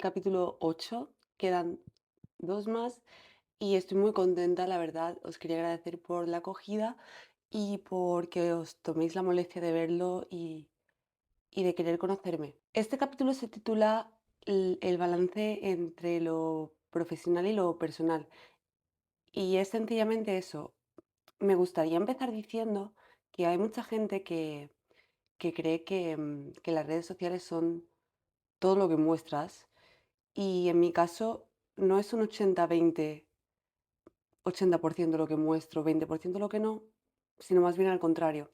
capítulo 8, quedan 2 más y estoy muy contenta, la verdad. Os quería agradecer por la acogida y porque os toméis la molestia de verlo y de querer conocerme. Este capítulo se titula El balance entre lo profesional y lo personal. Y es sencillamente eso. Me gustaría empezar diciendo que hay mucha gente que cree que las redes sociales son todo lo que muestras. Y en mi caso no es un 80-20, 80% lo que muestro, 20% lo que no, sino más bien al contrario.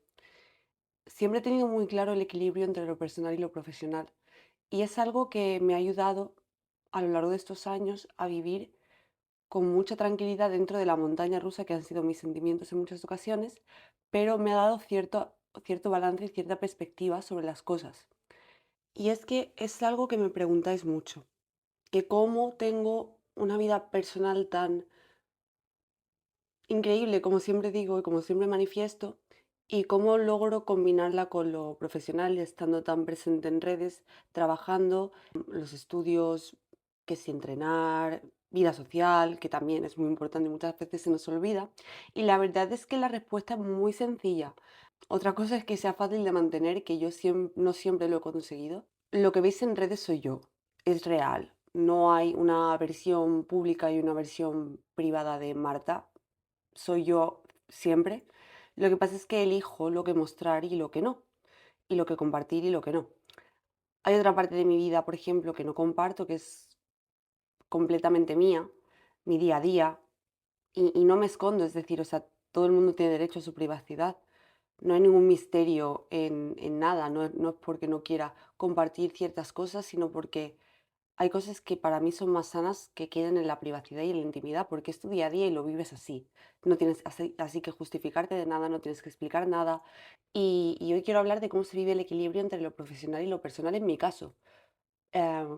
Siempre he tenido muy claro el equilibrio entre lo personal y lo profesional. Y es algo que me ha ayudado a lo largo de estos años a vivir con mucha tranquilidad dentro de la montaña rusa que han sido mis sentimientos en muchas ocasiones, pero me ha dado cierto balance y cierta perspectiva sobre las cosas. Y es que es algo que me preguntáis mucho, que cómo tengo una vida personal tan increíble, como siempre digo y como siempre manifiesto, y cómo logro combinarla con lo profesional, estando tan presente en redes, trabajando, los estudios, que si entrenar, vida social, que también es muy importante y muchas veces se nos olvida. Y la verdad es que la respuesta es muy sencilla. Otra cosa es que sea fácil de mantener, que yo no siempre lo he conseguido. Lo que veis en redes soy yo, es real. No hay una versión pública y una versión privada de Marta, soy yo siempre. Lo que pasa es que elijo lo que mostrar y lo que no, y lo que compartir y lo que no. Hay otra parte de mi vida, por ejemplo, que no comparto, que es completamente mía, mi día a día, y no me escondo, es decir, o sea, todo el mundo tiene derecho a su privacidad. No hay ningún misterio en nada, no es porque no quiera compartir ciertas cosas, sino porque hay cosas que para mí son más sanas que queden en la privacidad y en la intimidad, porque es tu día a día y lo vives así. No tienes así que justificarte de nada, no tienes que explicar nada. Y hoy quiero hablar de cómo se vive el equilibrio entre lo profesional y lo personal en mi caso.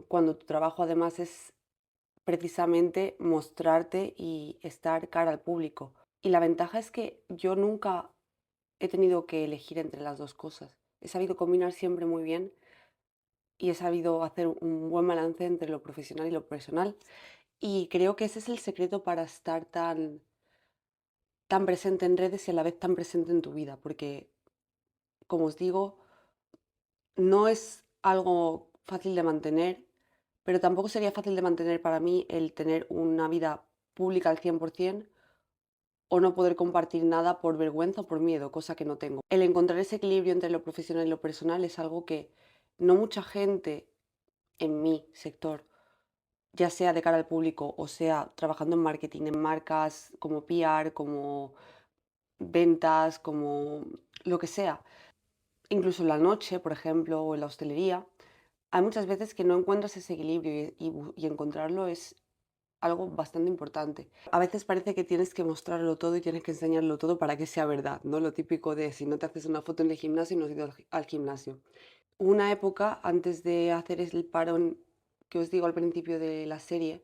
Cuando tu trabajo además es precisamente mostrarte y estar cara al público. Y la ventaja es que yo nunca he tenido que elegir entre las dos cosas. He sabido combinar siempre muy bien y he sabido hacer un buen balance entre lo profesional y lo personal. Y creo que ese es el secreto para estar tan presente en redes y a la vez tan presente en tu vida, porque, como os digo, no es algo fácil de mantener, pero tampoco sería fácil de mantener para mí el tener una vida pública al 100% o no poder compartir nada por vergüenza o por miedo, cosa que no tengo. El encontrar ese equilibrio entre lo profesional y lo personal es algo que no mucha gente en mi sector, ya sea de cara al público o sea trabajando en marketing, en marcas como PR, como ventas, como lo que sea, incluso en la noche, por ejemplo, o en la hostelería, hay muchas veces que no encuentras ese equilibrio y encontrarlo es algo bastante importante. A veces parece que tienes que mostrarlo todo y tienes que enseñarlo todo para que sea verdad, ¿no? Lo típico de si no te haces una foto en el gimnasio, no has ido al gimnasio. Hubo una época, antes de hacer el parón que os digo al principio de la serie,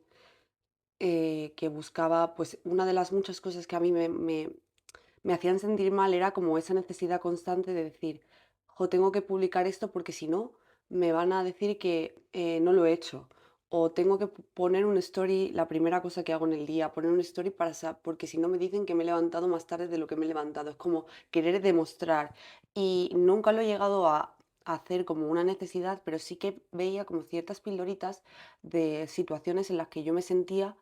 que buscaba, pues una de las muchas cosas que a mí me hacían sentir mal era como esa necesidad constante de decir, jo, tengo que publicar esto porque si no, me van a decir que no lo he hecho. O tengo que poner un story, la primera cosa que hago en el día, poner un story porque si no me dicen que me he levantado más tarde de lo que me he levantado. Es como querer demostrar. Y nunca lo he llegado a hacer como una necesidad, pero sí que veía como ciertas pildoritas de situaciones en las que yo me sentía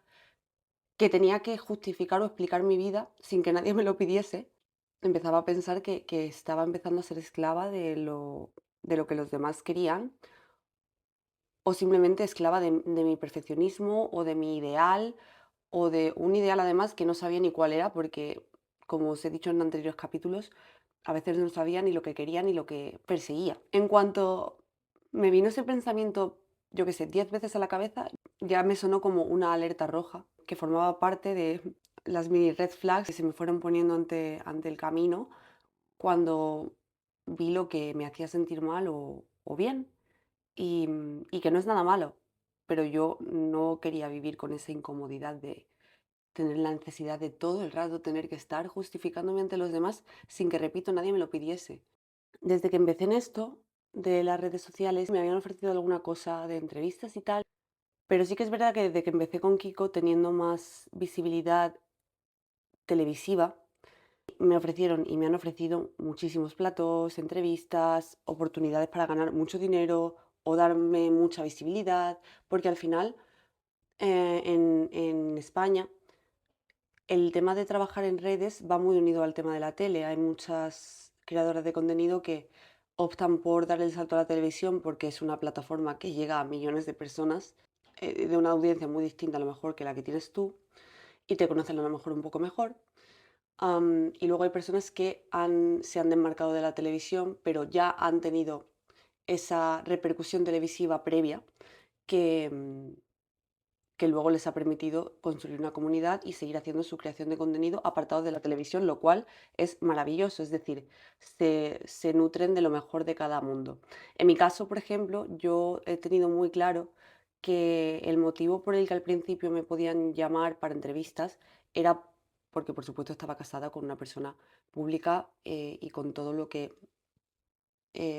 que tenía que justificar o explicar mi vida sin que nadie me lo pidiese. Empezaba a pensar que estaba empezando a ser esclava de lo que los demás querían o simplemente esclava de mi perfeccionismo o de mi ideal o de un ideal además que no sabía ni cuál era porque, como os he dicho en anteriores capítulos, a veces no sabía ni lo que quería ni lo que perseguía. En cuanto me vino ese pensamiento, yo qué sé, 10 veces a la cabeza, ya me sonó como una alerta roja que formaba parte de las mini red flags que se me fueron poniendo ante el camino cuando vi lo que me hacía sentir mal o bien y que no es nada malo, pero yo no quería vivir con esa incomodidad de tener la necesidad de todo el rato tener que estar justificándome ante los demás sin que, repito, nadie me lo pidiese. Desde que empecé en esto de las redes sociales me habían ofrecido alguna cosa de entrevistas y tal, Pero sí que es verdad que desde que empecé con Kiko, teniendo más visibilidad televisiva, me ofrecieron y me han ofrecido muchísimos platos, entrevistas, oportunidades para ganar mucho dinero o darme mucha visibilidad, porque al final en España el tema de trabajar en redes va muy unido al tema de la tele. Hay muchas creadoras de contenido que optan por dar el salto a la televisión porque es una plataforma que llega a millones de personas de una audiencia muy distinta a lo mejor que la que tienes tú y te conocen a lo mejor un poco mejor. Y luego hay personas que se han desmarcado de la televisión, pero ya han tenido esa repercusión televisiva previa que, que luego les ha permitido construir una comunidad y seguir haciendo su creación de contenido apartado de la televisión, lo cual es maravilloso, es decir, se nutren de lo mejor de cada mundo. En mi caso, por ejemplo, yo he tenido muy claro que el motivo por el que al principio me podían llamar para entrevistas era porque, por supuesto, estaba casada con una persona pública y con todo lo que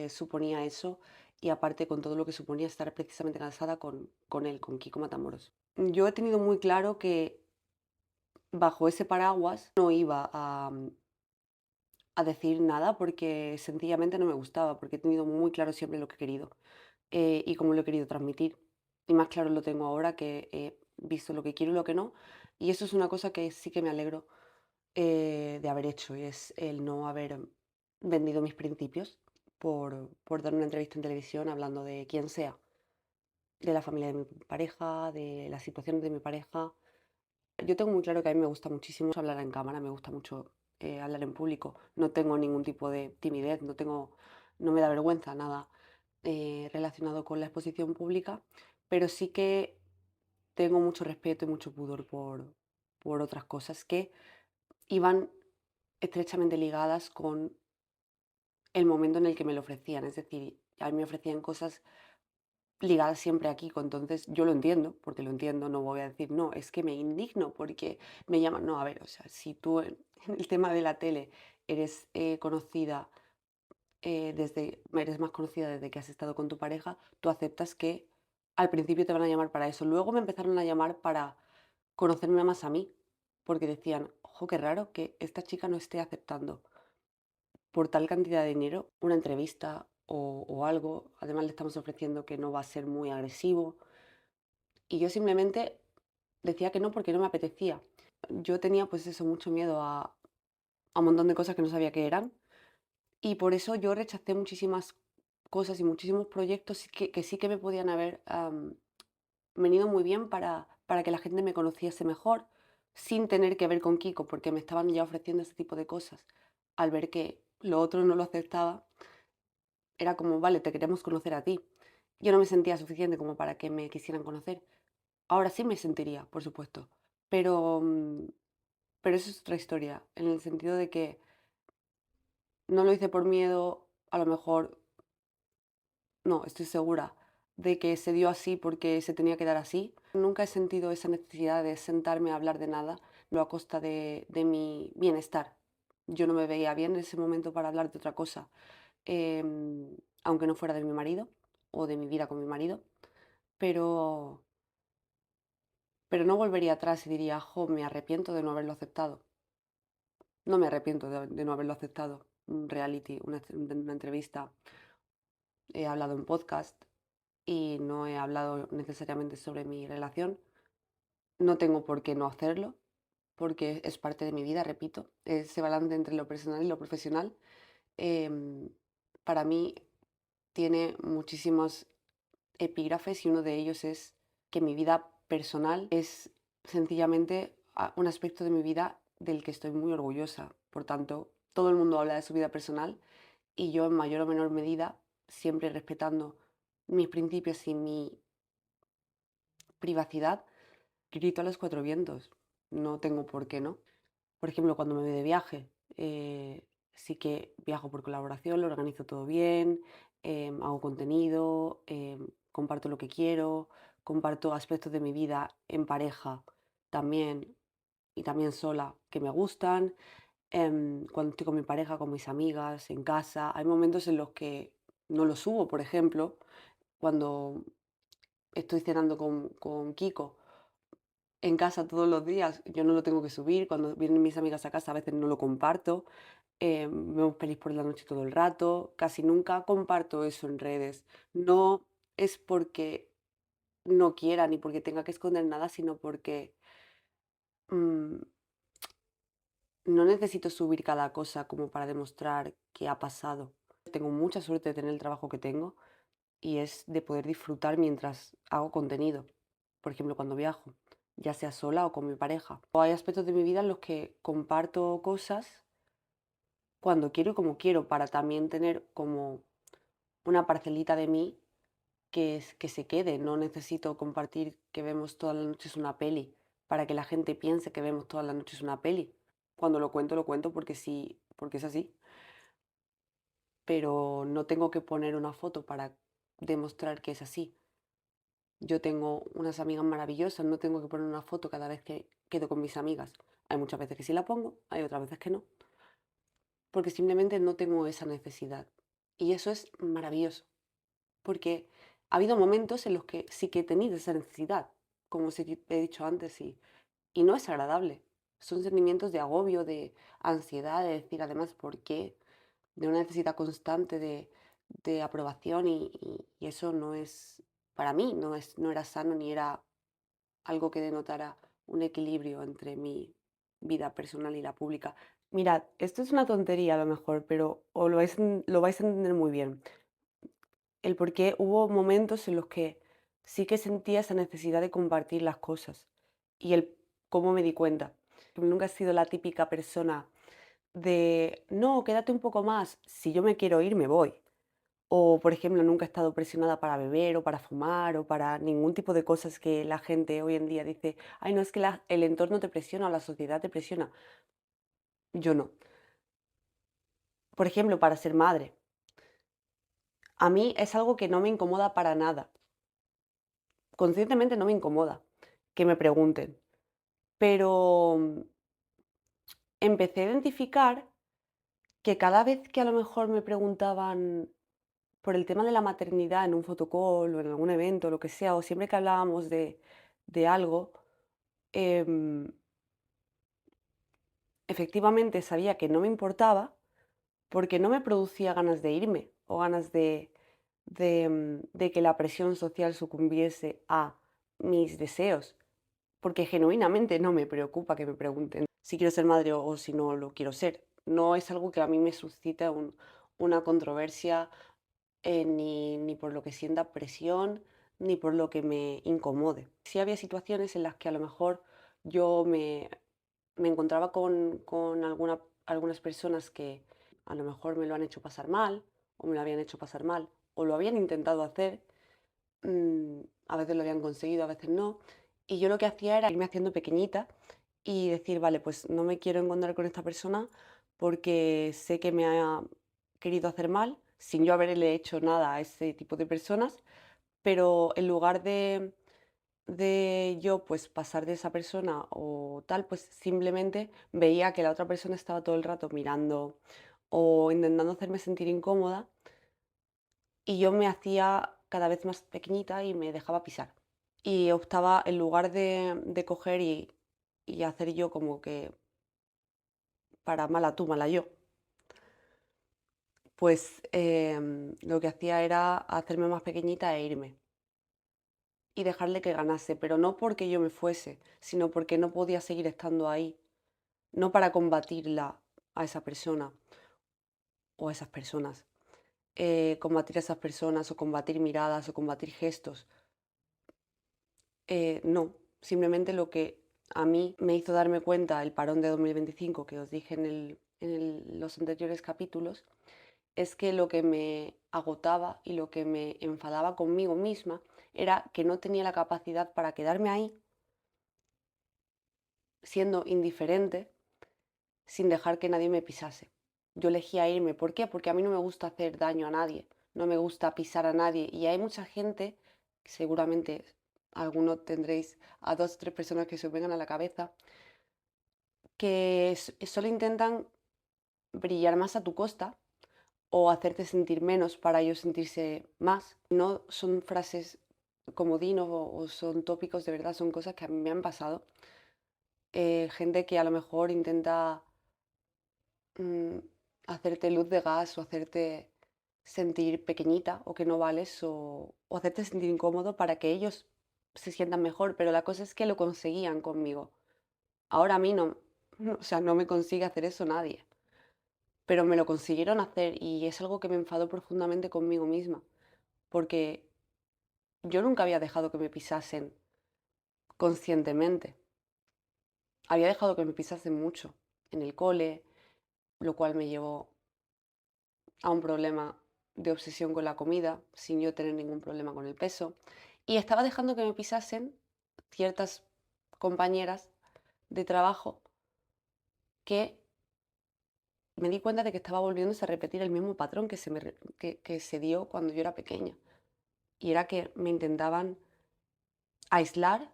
suponía eso y aparte con todo lo que suponía estar precisamente casada con él, con Kiko Matamoros. Yo he tenido muy claro que bajo ese paraguas no iba a decir nada porque sencillamente no me gustaba, porque he tenido muy claro siempre lo que he querido y cómo lo he querido transmitir. Y más claro lo tengo ahora que he visto lo que quiero y lo que no. Y eso es una cosa que sí que me alegro de haber hecho y es el no haber vendido mis principios por dar una entrevista en televisión hablando de quien sea, de la familia de mi pareja, de las situaciones de mi pareja. Yo tengo muy claro que a mí me gusta muchísimo hablar en cámara, me gusta mucho hablar en público. No tengo ningún tipo de timidez, no me da vergüenza nada relacionado con la exposición pública, pero sí que tengo mucho respeto y mucho pudor por otras cosas que iban estrechamente ligadas con el momento en el que me lo ofrecían. Es decir, a mí me ofrecían cosas ligadas siempre a Kiko, entonces yo lo entiendo, porque lo entiendo, no voy a decir, no, es que me indigno porque me llaman, no, a ver, o sea, si tú en el tema de la tele eres conocida eres más conocida desde que has estado con tu pareja, tú aceptas que al principio te van a llamar para eso. Luego me empezaron a llamar para conocerme más a mí, porque decían, ojo, qué raro que esta chica no esté aceptando por tal cantidad de dinero una entrevista o algo. Además le estamos ofreciendo que no va a ser muy agresivo. Y yo simplemente decía que no porque no me apetecía. Yo tenía pues eso, mucho miedo a un montón de cosas que no sabía qué eran. Y por eso yo rechacé muchísimas cosas y muchísimos proyectos que sí que me podían haber venido muy bien para que la gente me conociese mejor, sin tener que ver con Kiko, porque me estaban ya ofreciendo este tipo de cosas. Al ver que lo otro no lo aceptaba, era como, vale, te queremos conocer a ti. Yo no me sentía suficiente como para que me quisieran conocer. Ahora sí me sentiría, por supuesto, pero, pero eso es otra historia, en el sentido de que no lo hice por miedo, a lo mejor, no, estoy segura de que se dio así porque se tenía que dar así. Nunca he sentido esa necesidad de sentarme a hablar de nada, no a costa de mi bienestar. Yo no me veía bien en ese momento para hablar de otra cosa, aunque no fuera de mi marido o de mi vida con mi marido, pero, pero no volvería atrás y diría, jo, me arrepiento de no haberlo aceptado. No me arrepiento de no haberlo aceptado. Un reality, una entrevista. He hablado en podcast y no he hablado necesariamente sobre mi relación. No tengo por qué no hacerlo, porque es parte de mi vida, repito. Ese balance entre lo personal y lo profesional, em, para mí tiene muchísimos epígrafes y uno de ellos es que mi vida personal es sencillamente un aspecto de mi vida del que estoy muy orgullosa. Por tanto, todo el mundo habla de su vida personal y yo en mayor o menor medida, siempre respetando mis principios y mi privacidad, grito a los cuatro vientos. No tengo por qué no. Por ejemplo, cuando me voy de viaje, sí que viajo por colaboración, lo organizo todo bien, hago contenido, comparto lo que quiero, comparto aspectos de mi vida en pareja también y también sola que me gustan. Cuando estoy con mi pareja, con mis amigas, en casa, hay momentos en los que no lo subo, por ejemplo, cuando estoy cenando con Kiko en casa todos los días, yo no lo tengo que subir, cuando vienen mis amigas a casa a veces no lo comparto, vemos pelis por la noche todo el rato, casi nunca comparto eso en redes. No es porque no quiera ni porque tenga que esconder nada, sino porque mm, no necesito subir cada cosa como para demostrar que ha pasado. Tengo mucha suerte de tener el trabajo que tengo y es de poder disfrutar mientras hago contenido. Por ejemplo, cuando viajo, ya sea sola o con mi pareja. O hay aspectos de mi vida en los que comparto cosas cuando quiero y como quiero, para también tener como una parcelita de mí que se quede. No necesito compartir que vemos todas las noches una peli para que la gente piense que vemos todas las noches una peli. Cuando lo cuento porque sí, porque es así. Pero no tengo que poner una foto para demostrar que es así. Yo tengo unas amigas maravillosas, no tengo que poner una foto cada vez que quedo con mis amigas. Hay muchas veces que sí la pongo, hay otras veces que no, porque simplemente no tengo esa necesidad. Y eso es maravilloso, porque ha habido momentos en los que sí que he tenido esa necesidad, como os he dicho antes, y no es agradable. Son sentimientos de agobio, de ansiedad, de decir además por qué, de una necesidad constante de aprobación y eso no es, para mí, no era sano ni era algo que denotara un equilibrio entre mi vida personal y la pública. Mirad, esto es una tontería a lo mejor, pero os lo vais a entender muy bien. El por qué hubo momentos en los que sí que sentía esa necesidad de compartir las cosas y el cómo me di cuenta. Nunca he sido la típica persona de, no, quédate un poco más, si yo me quiero ir, me voy. O, por ejemplo, nunca he estado presionada para beber o para fumar o para ningún tipo de cosas que la gente hoy en día dice, ay, no, es que el entorno te presiona o la sociedad te presiona. Yo no. Por ejemplo, para ser madre. A mí es algo que no me incomoda para nada. Conscientemente no me incomoda que me pregunten. Pero empecé a identificar que cada vez que a lo mejor me preguntaban por el tema de la maternidad en un fotocall o en algún evento, lo que sea, o siempre que hablábamos de algo, em, efectivamente sabía que no me importaba porque no me producía ganas de irme o ganas de que la presión social sucumbiese a mis deseos, porque genuinamente no me preocupa que me pregunten si quiero ser madre o si no lo quiero ser. No es algo que a mí me suscita una controversia ni por lo que sienta presión, ni por lo que me incomode. Sí había situaciones en las que a lo mejor yo me encontraba con algunas personas que a lo mejor me lo han hecho pasar mal, o me lo habían hecho pasar mal, o lo habían intentado hacer, a veces lo habían conseguido, a veces no, y yo lo que hacía era irme haciendo pequeñita y decir, vale, pues no me quiero encontrar con esta persona porque sé que me ha querido hacer mal, sin yo haberle hecho nada a ese tipo de personas, pero en lugar de yo pues pasar de esa persona o tal, pues simplemente veía que la otra persona estaba todo el rato mirando o intentando hacerme sentir incómoda y yo me hacía cada vez más pequeñita y me dejaba pisar. Y optaba, en lugar de coger y hacer yo como que para mala tú, mala yo, pues lo que hacía era hacerme más pequeñita e irme y dejarle que ganase, pero no porque yo me fuese, sino porque no podía seguir estando ahí, no para combatirla a esa persona o a esas personas, combatir a esas personas o combatir miradas o combatir gestos. No, simplemente lo que a mí me hizo darme cuenta el parón de 2025 que os dije en los anteriores capítulos, es que lo que me agotaba y lo que me enfadaba conmigo misma era que no tenía la capacidad para quedarme ahí siendo indiferente sin dejar que nadie me pisase. Yo elegía irme. ¿Por qué? Porque a mí no me gusta hacer daño a nadie, no me gusta pisar a nadie. Y hay mucha gente, seguramente algunos tendréis a dos o tres personas que se os vengan a la cabeza, que solo intentan brillar más a tu costa o hacerte sentir menos para ellos sentirse más. No son frases comodín o son tópicos, de verdad, son cosas que a mí me han pasado. Gente que a lo mejor intenta mm, hacerte luz de gas o hacerte sentir pequeñita o que no vales o hacerte sentir incómodo para que ellos se sientan mejor, pero la cosa es que lo conseguían conmigo. Ahora a mí no, o sea, no me consigue hacer eso nadie, pero me lo consiguieron hacer y es algo que me enfadó profundamente conmigo misma, porque yo nunca había dejado que me pisasen conscientemente. Había dejado que me pisasen mucho en el cole, lo cual me llevó a un problema de obsesión con la comida, sin yo tener ningún problema con el peso. Y estaba dejando que me pisasen ciertas compañeras de trabajo que me di cuenta de que estaba volviéndose a repetir el mismo patrón que se dio cuando yo era pequeña. Y era que me intentaban aislar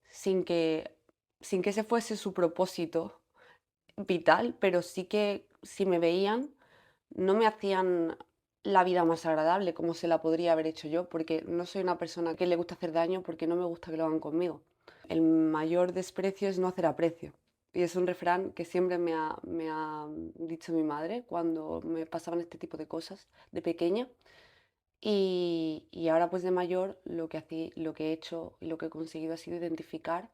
sin que, sin que ese fuese su propósito vital, pero sí que si me veían no me hacían la vida más agradable como se la podría haber hecho yo, porque no soy una persona que le gusta hacer daño porque no me gusta que lo hagan conmigo. El mayor desprecio es no hacer aprecio. Y es un refrán que siempre me ha dicho mi madre cuando me pasaban este tipo de cosas de pequeña. Y ahora pues de mayor lo que he hecho y lo que he conseguido ha sido identificar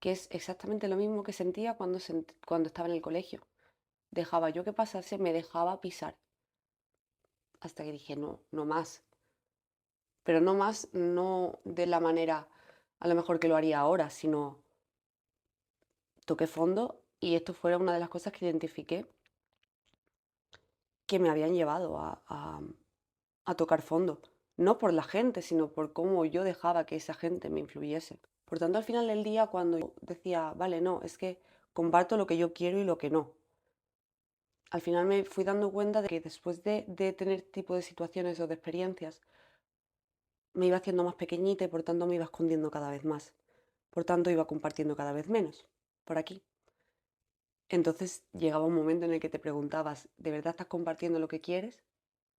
que es exactamente lo mismo que sentía cuando estaba en el colegio. Dejaba yo que pasase, me dejaba pisar. Hasta que dije, no, no más. Pero no más, no de la manera a lo mejor que lo haría ahora, sino toqué fondo y esto fue una de las cosas que identifiqué que me habían llevado a tocar fondo. No por la gente, sino por cómo yo dejaba que esa gente me influyese. Por tanto, al final del día, cuando yo decía, vale, no, es que comparto lo que yo quiero y lo que no. Al final me fui dando cuenta de que después de tener este tipo de situaciones o de experiencias, me iba haciendo más pequeñita y por tanto me iba escondiendo cada vez más. Por tanto, iba compartiendo cada vez menos por aquí. Entonces llegaba un momento en el que te preguntabas, ¿de verdad estás compartiendo lo que quieres?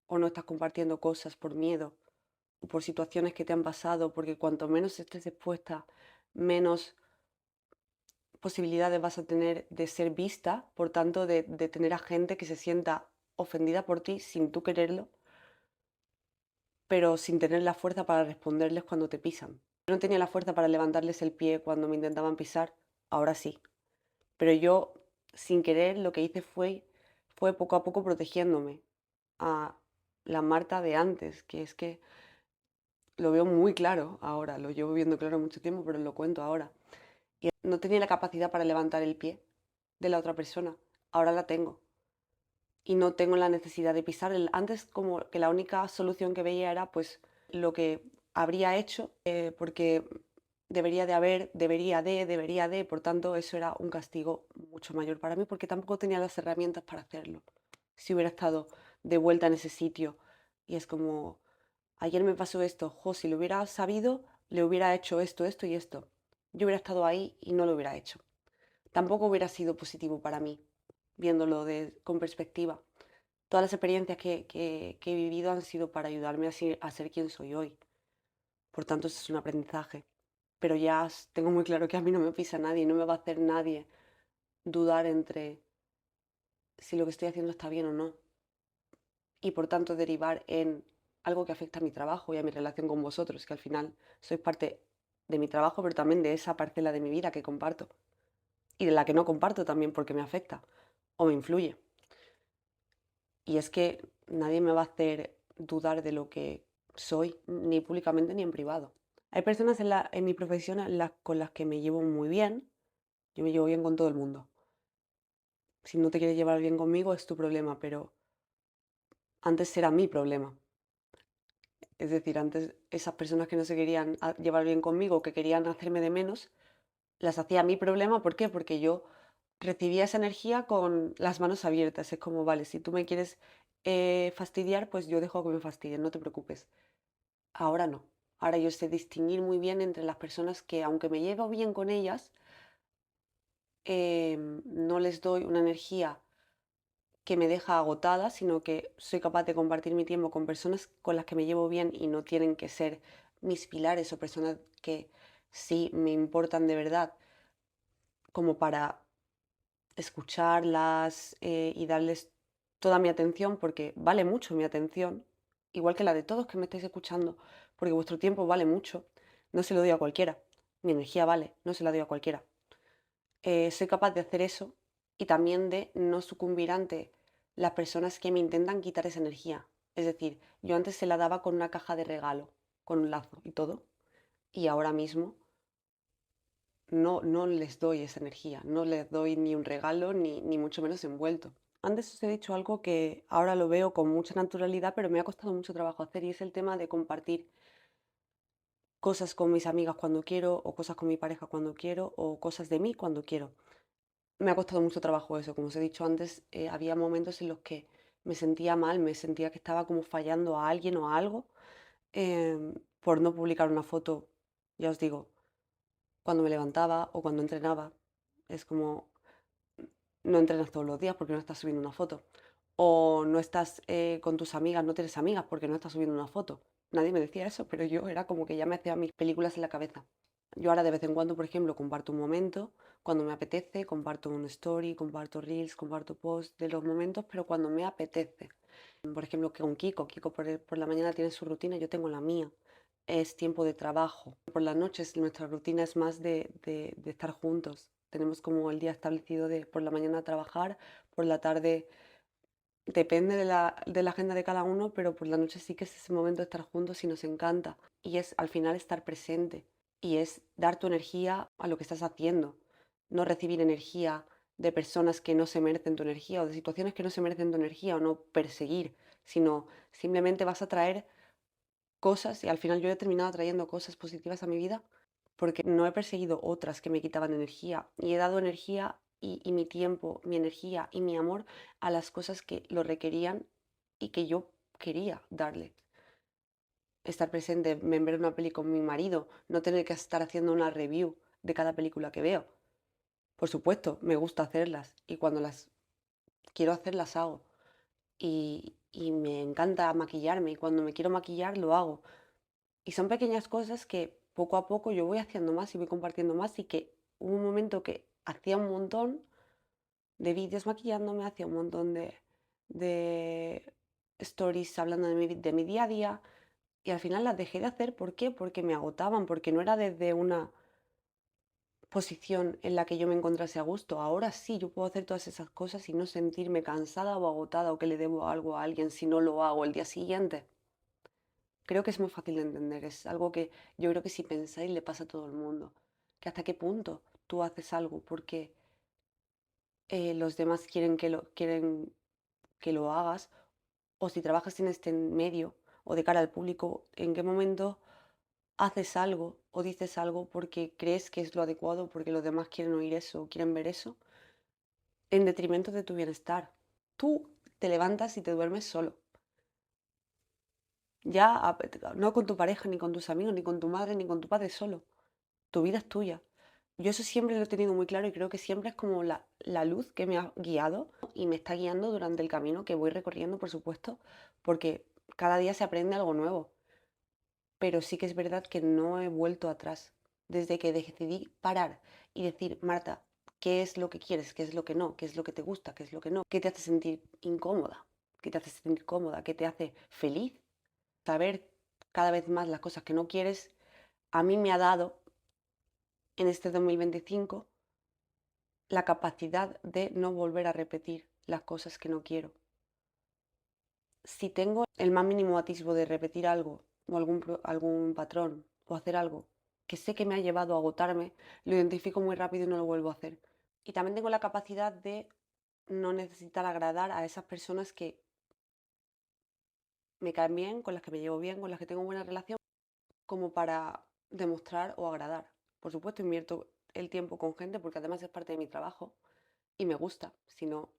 ¿O no estás compartiendo cosas por miedo o por situaciones que te han pasado? Porque cuanto menos estés expuesta, menos posibilidades vas a tener de ser vista, por tanto, de tener a gente que se sienta ofendida por ti sin tú quererlo, pero sin tener la fuerza para responderles cuando te pisan. Yo no tenía la fuerza para levantarles el pie cuando me intentaban pisar, ahora sí. Pero yo, sin querer, lo que hice fue poco a poco protegiéndome a la Marta de antes, que es que lo veo muy claro ahora, lo llevo viendo claro mucho tiempo, pero lo cuento ahora. Y no tenía la capacidad para levantar el pie de la otra persona, ahora la tengo. Y no tengo la necesidad de pisar. Antes como que la única solución que veía era pues lo que habría hecho, porque debería de, por tanto eso era un castigo mucho mayor para mí porque tampoco tenía las herramientas para hacerlo. Si hubiera estado de vuelta en ese sitio y es como, ayer me pasó esto, jo, si lo hubiera sabido, le hubiera hecho esto, esto y esto. Yo hubiera estado ahí y no lo hubiera hecho. Tampoco hubiera sido positivo para mí, viéndolo con perspectiva. Todas las experiencias que he vivido han sido para ayudarme a ser quien soy hoy. Por tanto, eso es un aprendizaje. Pero ya tengo muy claro que a mí no me pisa nadie, no me va a hacer nadie dudar entre si lo que estoy haciendo está bien o no. Y por tanto derivar en algo que afecta a mi trabajo y a mi relación con vosotros, que al final sois parte de mi trabajo, pero también de esa parcela de mi vida que comparto. Y de la que no comparto también porque me afecta o me influye. Y es que nadie me va a hacer dudar de lo que soy, ni públicamente ni en privado. Hay personas en mi profesión con las que me llevo muy bien. Yo me llevo bien con todo el mundo. Si no te quieres llevar bien conmigo es tu problema, pero antes era mi problema. Es decir, antes esas personas que no se querían llevar bien conmigo, que querían hacerme de menos, las hacía mi problema. ¿Por qué? Porque yo recibía esa energía con las manos abiertas. Es como, vale, si tú me quieres fastidiar, pues yo dejo que me fastidien, no te preocupes. Ahora no. Ahora yo sé distinguir muy bien entre las personas que, aunque me llevo bien con ellas, no les doy una energía que me deja agotada, sino que soy capaz de compartir mi tiempo con personas con las que me llevo bien y no tienen que ser mis pilares o personas que sí me importan de verdad, como para escucharlas y darles toda mi atención, porque vale mucho mi atención, igual que la de todos que me estáis escuchando, porque vuestro tiempo vale mucho, no se lo doy a cualquiera, mi energía vale, no se la doy a cualquiera. Soy capaz de hacer eso y también de no sucumbir ante las personas que me intentan quitar esa energía. Es decir, yo antes se la daba con una caja de regalo, con un lazo y todo, y ahora mismo no les doy esa energía, no les doy ni un regalo ni mucho menos envuelto. Antes os he dicho algo que ahora lo veo con mucha naturalidad, pero me ha costado mucho trabajo hacer y es el tema de compartir cosas con mis amigas cuando quiero o cosas con mi pareja cuando quiero o cosas de mí cuando quiero. Me ha costado mucho trabajo eso, como os he dicho antes, había momentos en los que me sentía mal, me sentía que estaba como fallando a alguien o a algo por no publicar una foto, ya os digo, cuando me levantaba o cuando entrenaba. Es como, no entrenas todos los días porque no estás subiendo una foto. O no estás con tus amigas, no tienes amigas porque no estás subiendo una foto. Nadie me decía eso, pero yo era como que ya me hacía mis películas en la cabeza. Yo ahora de vez en cuando, por ejemplo, comparto un momento, cuando me apetece, comparto un story, comparto reels, comparto posts de los momentos, pero cuando me apetece. Por ejemplo, que con Kiko, Kiko por la mañana tiene su rutina, yo tengo la mía. Es tiempo de trabajo. Por las noches nuestra rutina es más de estar juntos. Tenemos como el día establecido de por la mañana trabajar, por la tarde depende de la agenda de cada uno, pero por la noche sí que es ese momento de estar juntos y nos encanta. Y es al final estar presente y es dar tu energía a lo que estás haciendo, no recibir energía de personas que no se merecen tu energía o de situaciones que no se merecen tu energía o no perseguir, sino simplemente vas a traer cosas y al final yo he terminado trayendo cosas positivas a mi vida porque no he perseguido otras que me quitaban energía y he dado energía y mi tiempo, mi energía y mi amor a las cosas que lo requerían y que yo quería darle. Estar presente, ver una peli con mi marido, no tener que estar haciendo una review de cada película que veo. Por supuesto, me gusta hacerlas y cuando las quiero hacer las hago. Y me encanta maquillarme y cuando me quiero maquillar lo hago. Y son pequeñas cosas que poco a poco yo voy haciendo más y voy compartiendo más y que hubo un momento que hacía un montón de vídeos maquillándome, hacía un montón de stories hablando de mi día a día y al final las dejé de hacer. ¿Por qué? Porque me agotaban, porque no era desde una posición en la que yo me encontrase a gusto. Ahora sí, yo puedo hacer todas esas cosas y no sentirme cansada o agotada o que le debo algo a alguien si no lo hago el día siguiente. Creo que es muy fácil de entender, es algo que yo creo que si pensáis le pasa a todo el mundo, que hasta qué punto tú haces algo porque los demás quieren que lo hagas, o si trabajas en este medio o de cara al público, en qué momento haces algo o dices algo porque crees que es lo adecuado, porque los demás quieren oír eso o quieren ver eso, en detrimento de tu bienestar. Tú te levantas y te duermes solo, ya no con tu pareja, ni con tus amigos, ni con tu madre, ni con tu padre, solo. Tu vida es tuya. Yo eso siempre lo he tenido muy claro y creo que siempre es como la luz que me ha guiado y me está guiando durante el camino que voy recorriendo, por supuesto, porque cada día se aprende algo nuevo. Pero sí que es verdad que no he vuelto atrás. Desde que decidí parar y decir, Marta, ¿qué es lo que quieres? ¿Qué es lo que no? ¿Qué es lo que te gusta? ¿Qué es lo que no? ¿Qué te hace sentir incómoda? ¿Qué te hace sentir cómoda? ¿Qué te hace feliz? Saber cada vez más las cosas que no quieres, a mí me ha dado en este 2025 la capacidad de no volver a repetir las cosas que no quiero. Si tengo el más mínimo atisbo de repetir algo o algún patrón o hacer algo que sé que me ha llevado a agotarme, lo identifico muy rápido y no lo vuelvo a hacer. Y también tengo la capacidad de no necesitar agradar a esas personas que me caen bien, con las que me llevo bien, con las que tengo buena relación, como para demostrar o agradar. Por supuesto, invierto el tiempo con gente porque además es parte de mi trabajo y me gusta, si no,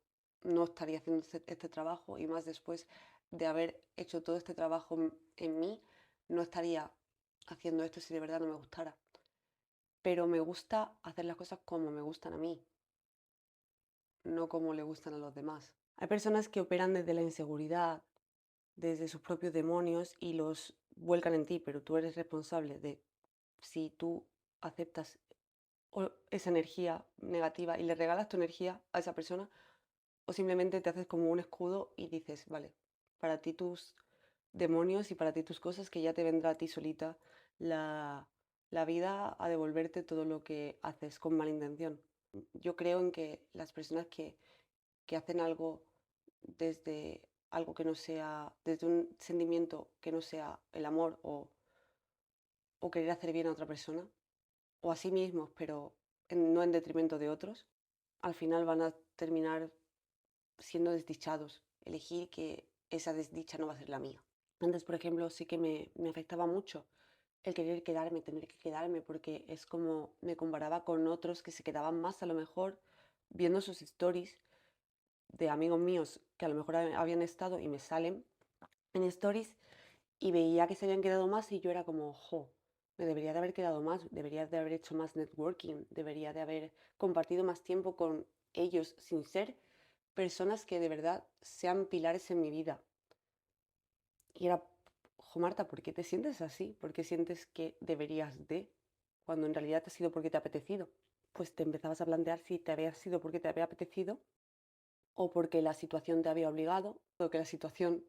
no estaría haciendo este trabajo y más después de haber hecho todo este trabajo en mí, no estaría haciendo esto si de verdad no me gustara. Pero me gusta hacer las cosas como me gustan a mí, no como le gustan a los demás. Hay personas que operan desde la inseguridad, desde sus propios demonios y los vuelcan en ti, pero tú eres responsable de si tú aceptas esa energía negativa y le regalas tu energía a esa persona o simplemente te haces como un escudo y dices, vale, para ti tus demonios y para ti tus cosas que ya te vendrá a ti solita la, la vida a devolverte todo lo que haces con mala intención. Yo creo en que las personas que hacen algo desde algo que no sea, desde un sentimiento que no sea el amor o querer hacer bien a otra persona, o a sí mismos, pero no en detrimento de otros, al final van a terminar siendo desdichados. Elegir que esa desdicha no va a ser la mía. Antes, por ejemplo, sí que me afectaba mucho el querer quedarme, tener que quedarme, porque es como me comparaba con otros que se quedaban más a lo mejor viendo sus stories de amigos míos que a lo mejor habían estado y me salen en stories y veía que se habían quedado más y yo era como, jo, me debería de haber quedado más, debería de haber hecho más networking, debería de haber compartido más tiempo con ellos sin ser personas que de verdad sean pilares en mi vida. Y era, jo Marta, ¿por qué te sientes así? ¿Por qué sientes que deberías de? Cuando en realidad te ha sido porque te ha apetecido. Pues te empezabas a plantear si te había sido porque te había apetecido o porque la situación te había obligado o que la situación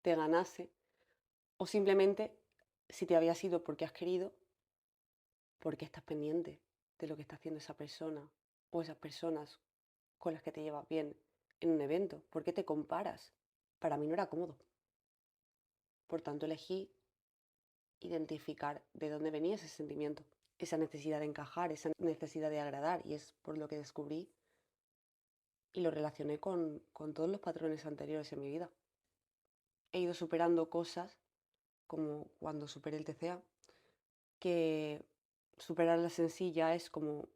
te ganase o simplemente si te había sido porque has querido, porque estás pendiente de lo que está haciendo esa persona o esas personas con las que te llevas bien en un evento. ¿Por qué te comparas? Para mí no era cómodo. Por tanto, elegí identificar de dónde venía ese sentimiento, esa necesidad de encajar, esa necesidad de agradar, y es por lo que descubrí y lo relacioné con todos los patrones anteriores en mi vida. He ido superando cosas, como cuando superé el TCA, que superar la sencilla es como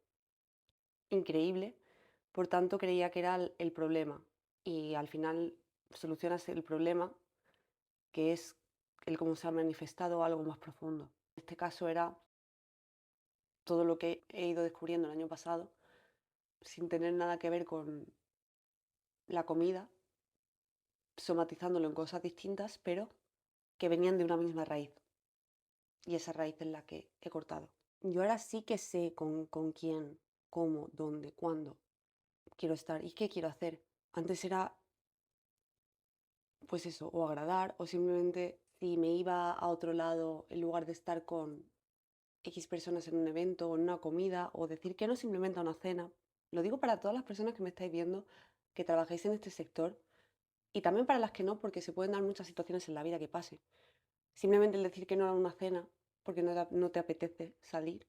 increíble, por tanto creía que era el problema, y al final solucionas el problema, que es el cómo se ha manifestado algo más profundo. En este caso era todo lo que he ido descubriendo el año pasado, sin tener nada que ver con la comida, somatizándolo en cosas distintas, pero que venían de una misma raíz. Y esa raíz es la que he cortado. Yo ahora sí que sé con quién, cómo, dónde, cuándo quiero estar y qué quiero hacer. Antes era, pues eso, o agradar, o simplemente si me iba a otro lado en lugar de estar con X personas en un evento o en una comida, o decir que no simplemente a una cena. Lo digo para todas las personas que me estáis viendo, que trabajáis en este sector, y también para las que no, porque se pueden dar muchas situaciones en la vida que pase. Simplemente el decir que no a una cena porque no te apetece salir,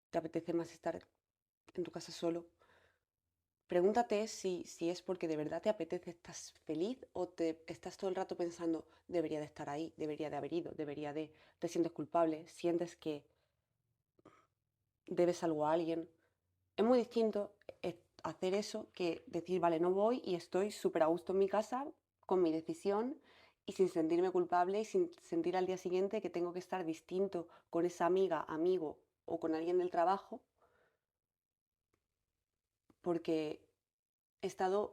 te apetece más estar en tu casa solo. Pregúntate si es porque de verdad te apetece, estás feliz o te estás todo el rato pensando, debería de estar ahí, debería de haber ido, te sientes culpable, sientes que debes algo a alguien. Es muy distinto hacer eso que decir, vale, no voy y estoy súper a gusto en mi casa con mi decisión y sin sentirme culpable y sin sentir al día siguiente que tengo que estar distinto con esa amiga, amigo o con alguien del trabajo porque he estado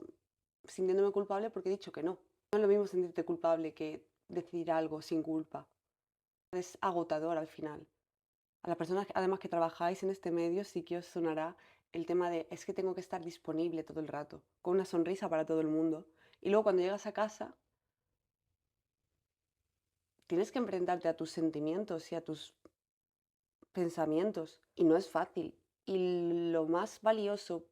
sintiéndome culpable porque he dicho que no. No es lo mismo sentirte culpable que decidir algo sin culpa. Es agotador al final. A las personas además que trabajáis en este medio sí que os sonará el tema de es que tengo que estar disponible todo el rato, con una sonrisa para todo el mundo. Y luego cuando llegas a casa tienes que enfrentarte a tus sentimientos y a tus pensamientos y no es fácil. Y lo más valioso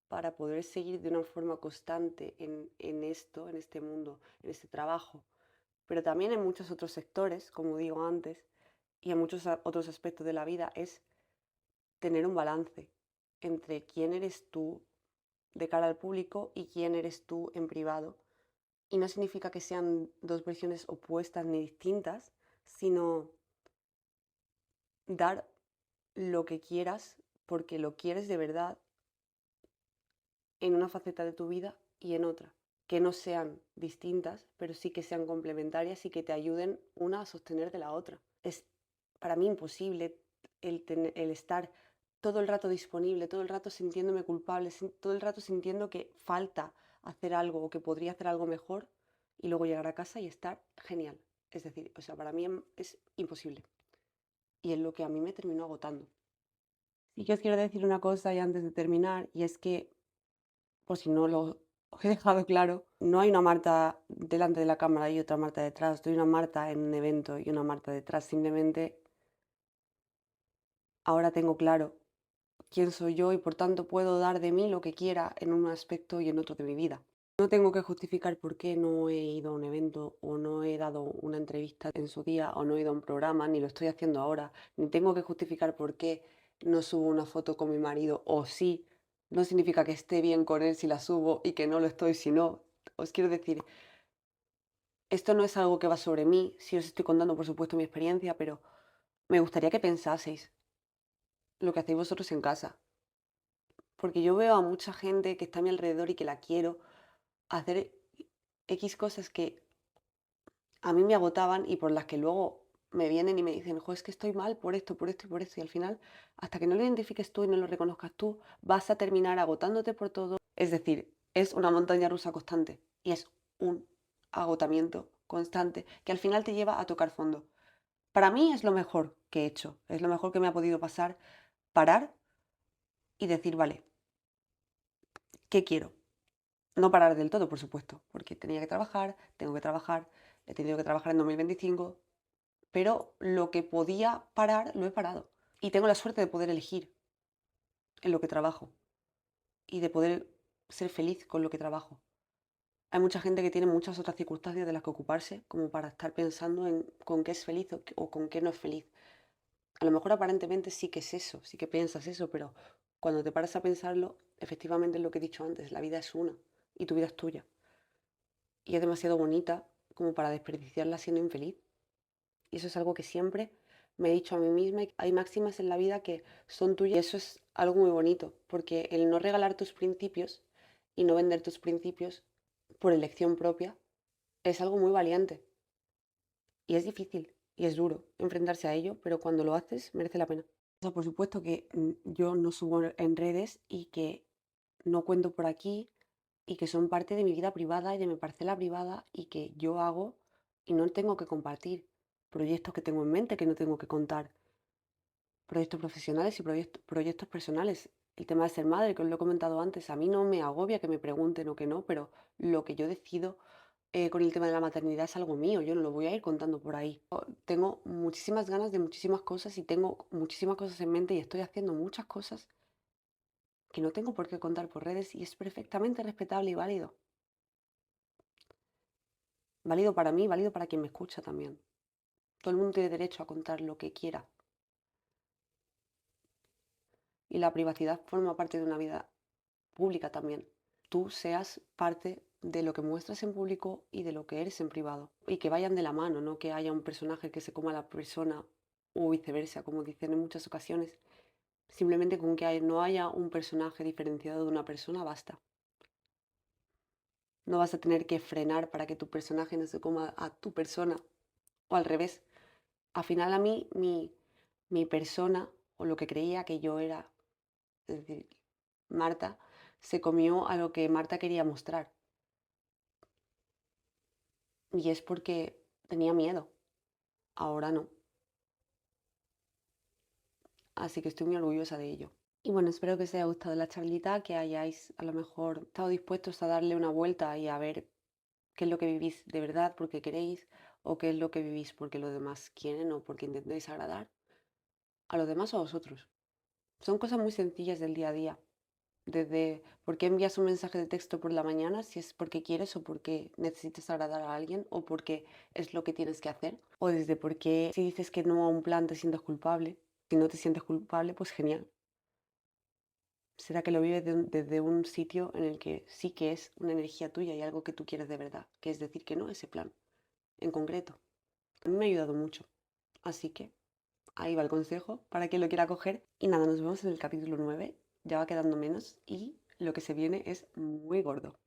para poder seguir de una forma constante en esto, en este mundo, en este trabajo, pero también en muchos otros sectores, como digo antes, y en muchos otros aspectos de la vida, es tener un balance entre quién eres tú de cara al público y quién eres tú en privado. Y no significa que sean dos versiones opuestas ni distintas, sino dar lo que quieras porque lo quieres de verdad en una faceta de tu vida y en otra. Que no sean distintas, pero sí que sean complementarias y que te ayuden una a sostener de la otra. Es para mí imposible el estar todo el rato disponible, todo el rato sintiéndome culpable, todo el rato sintiendo que falta hacer algo o que podría hacer algo mejor y luego llegar a casa y estar genial. Es decir, o sea, para mí es imposible. Y es lo que a mí me terminó agotando. Sí que os quiero decir una cosa ya antes de terminar, y es que, por si no lo he dejado claro, no hay una Marta delante de la cámara y otra Marta detrás. Estoy una Marta en un evento y una Marta detrás. Simplemente ahora tengo claro quién soy yo y por tanto puedo dar de mí lo que quiera en un aspecto y en otro de mi vida. No tengo que justificar por qué no he ido a un evento o no he dado una entrevista en su día o no he ido a un programa, ni lo estoy haciendo ahora, ni tengo que justificar por qué no subo una foto con mi marido o sí. No significa que esté bien con él si la subo y que no lo estoy si no. Os quiero decir, esto no es algo que va sobre mí, sí os estoy contando por supuesto mi experiencia, pero me gustaría que pensaseis lo que hacéis vosotros en casa. Porque yo veo a mucha gente que está a mi alrededor y que la quiero hacer X cosas que a mí me agotaban y por las que luego me vienen y me dicen, jo, es que estoy mal por esto, por esto y por esto. Y al final, hasta que no lo identifiques tú y no lo reconozcas tú, vas a terminar agotándote por todo. Es decir, es una montaña rusa constante y es un agotamiento constante que al final te lleva a tocar fondo. Para mí es lo mejor que he hecho, es lo mejor que me ha podido pasar, parar y decir, vale, ¿qué quiero? No parar del todo, por supuesto, porque tenía que trabajar, tengo que trabajar, he tenido que trabajar en 2025, pero lo que podía parar lo he parado. Y tengo la suerte de poder elegir en lo que trabajo y de poder ser feliz con lo que trabajo. Hay mucha gente que tiene muchas otras circunstancias de las que ocuparse como para estar pensando en con qué es feliz o con qué no es feliz. A lo mejor aparentemente sí que es eso, sí que piensas eso, pero cuando te paras a pensarlo, efectivamente es lo que he dicho antes, la vida es una y tu vida es tuya. Y es demasiado bonita como para desperdiciarla siendo infeliz. Y eso es algo que siempre me he dicho a mí misma. Y hay máximas en la vida que son tuyas y eso es algo muy bonito, porque el no regalar tus principios y no vender tus principios por elección propia es algo muy valiente. Y es difícil y es duro enfrentarse a ello, pero cuando lo haces merece la pena. O sea, por supuesto que yo no subo en redes y que no cuento por aquí y que son parte de mi vida privada y de mi parcela privada y que yo hago y no tengo que compartir. Proyectos que tengo en mente que no tengo que contar. Proyectos profesionales y proyectos personales. El tema de ser madre, que os lo he comentado antes, a mí no me agobia que me pregunten o que no, pero lo que yo decido con el tema de la maternidad es algo mío, yo no lo voy a ir contando por ahí. Tengo muchísimas ganas de muchísimas cosas y tengo muchísimas cosas en mente y estoy haciendo muchas cosas que no tengo por qué contar por redes y es perfectamente respetable y válido. Válido para mí, válido para quien me escucha también. Todo el mundo tiene derecho a contar lo que quiera. Y la privacidad forma parte de una vida pública también. Tú seas parte de lo que muestras en público y de lo que eres en privado. Y que vayan de la mano, no que haya un personaje que se coma a la persona o viceversa, como dicen en muchas ocasiones. Simplemente con que no haya un personaje diferenciado de una persona basta. No vas a tener que frenar para que tu personaje no se coma a tu persona o al revés. Al final a mí mi persona o lo que creía que yo era, es decir, Marta, se comió a lo que Marta quería mostrar. Y es porque tenía miedo. Ahora no. Así que estoy muy orgullosa de ello. Y bueno, espero que os haya gustado la charlita, que hayáis a lo mejor estado dispuestos a darle una vuelta y a ver qué es lo que vivís de verdad porque queréis o qué es lo que vivís porque los demás quieren o porque intentáis agradar a los demás o a vosotros. Son cosas muy sencillas del día a día. Desde por qué envías un mensaje de texto por la mañana, si es porque quieres o porque necesitas agradar a alguien o porque es lo que tienes que hacer. O desde por qué si dices que no a un plan te sientes culpable. Si no te sientes culpable, pues genial. Será que lo vives desde un sitio en el que sí que es una energía tuya y algo que tú quieres de verdad, que es decir que no a ese plan en concreto. A mí me ha ayudado mucho. Así que ahí va el consejo para quien lo quiera coger. Y nada, nos vemos en el capítulo 9. Ya va quedando menos y lo que se viene es muy gordo.